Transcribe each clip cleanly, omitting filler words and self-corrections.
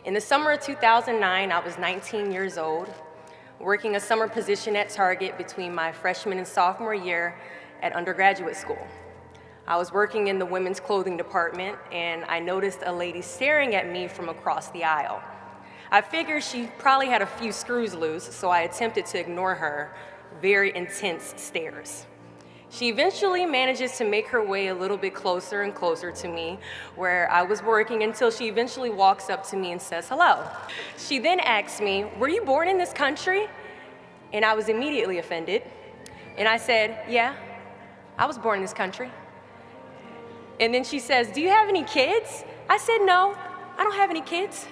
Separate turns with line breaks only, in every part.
In the summer of 2009, I was 19 years old, working a summer position at Target between my freshman and sophomore year at undergraduate school. I was working in the women's clothing department, and I noticed a lady staring at me from across the aisle. I figured she probably had a few screws loose, so I attempted to ignore her very intense stares. She eventually manages to make her way a little bit closer and closer to me where I was working until she eventually walks up to me and says hello. She then asks me, "Were you born in this country?" And I was immediately offended. And I said, "Yeah, I was born in this country." And then she says, "Do you have any kids?" I said, "No, I don't have any kids."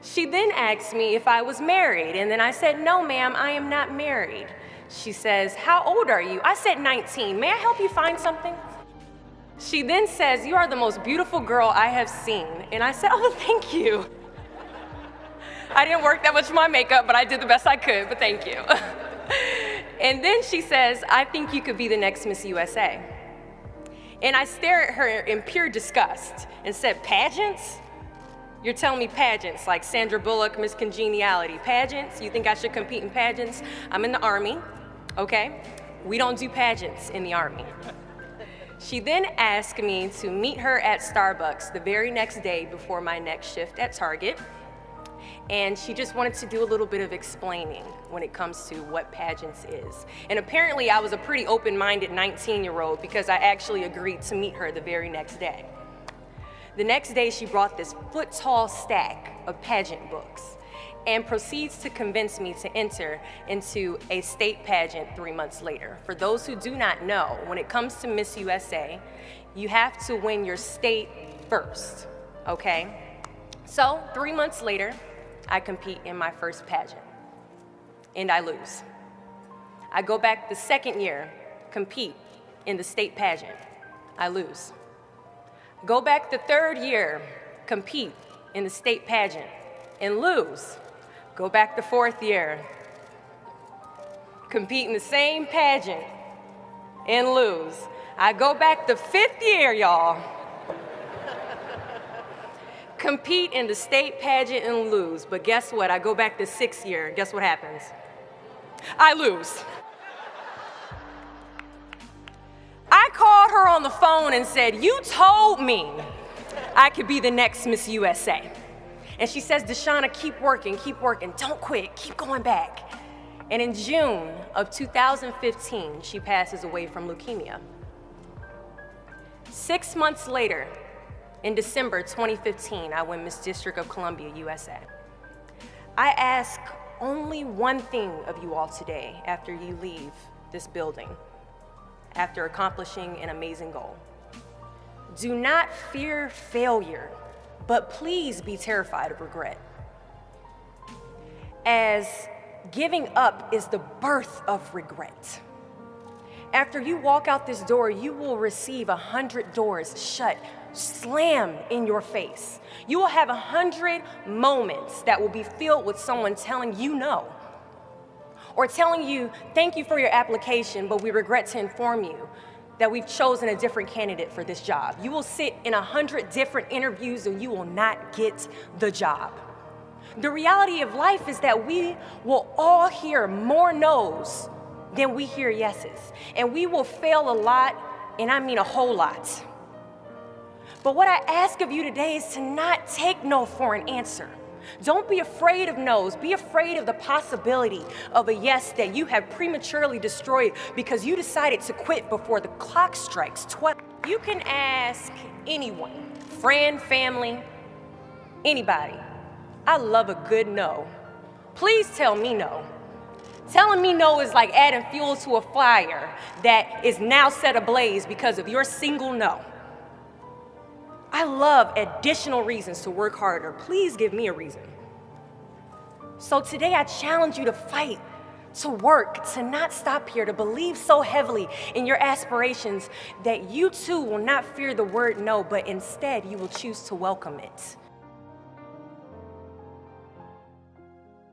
She then asked me if I was married, and then I said, "No, ma'am, I am not married." She says, "How old are you?" I said, 19. "May I help you find something?" She then says, "You are the most beautiful girl I have seen." And I said, "Oh, thank you." I didn't work that much on my makeup, but I did the best I could, but thank you. And then she says, "I think you could be the next Miss USA." And I stare at her in pure disgust and said, "Pageants? You're telling me pageants, like Sandra Bullock, Miss Congeniality. Pageants? You think I should compete in pageants? I'm in the Army, okay? We don't do pageants in the Army." She then asked me to meet her at Starbucks the very next day before my next shift at Target. And she just wanted to do a little bit of explaining when it comes to what pageants is. And apparently I was a pretty open-minded 19-year-old because I actually agreed to meet her the very next day. The next day, she brought this foot-tall stack of pageant books and proceeds to convince me to enter into a state pageant 3 months later. For those who do not know, when it comes to Miss USA, you have to win your state first, okay? So 3 months later, I compete in my first pageant, and I lose. I go back the second year, compete in the state pageant. I lose. Go back the third year, compete in the state pageant, and lose. Go back the fourth year, compete in the same pageant, and lose. I go back the fifth year, y'all, compete in the state pageant and lose. But guess what? I go back the sixth year. Guess what happens? I lose. I called her on the phone and said, "You told me I could be the next Miss USA." And she says, "Deshauna, keep working, don't quit, keep going back." And in June of 2015, she passes away from leukemia. 6 months later, in December 2015, I win Miss District of Columbia, USA. I ask only one thing of you all today after you leave this building, after accomplishing an amazing goal. Do not fear failure, but please be terrified of regret. As giving up is the birth of regret. After you walk out this door, you will receive 100 doors shut, slam in your face. You will have 100 moments that will be filled with someone telling you no, or telling you, "Thank you for your application, but we regret to inform you that we've chosen a different candidate for this job." You will sit in 100 different interviews and you will not get the job. The reality of life is that we will all hear more no's than we hear yeses. And we will fail a lot, and I mean a whole lot. But what I ask of you today is to not take no for an answer. Don't be afraid of no's. Be afraid of the possibility of a yes that you have prematurely destroyed because you decided to quit before the clock strikes 12. You can ask anyone, friend, family, anybody. I love a good no. Please tell me no. Telling me no is like adding fuel to a fire that is now set ablaze because of your single no. I love additional reasons to work harder. Please give me a reason. So today I challenge you to fight, to work, to not stop here, to believe so heavily in your aspirations that you too will not fear the word no, but instead you will choose to welcome it.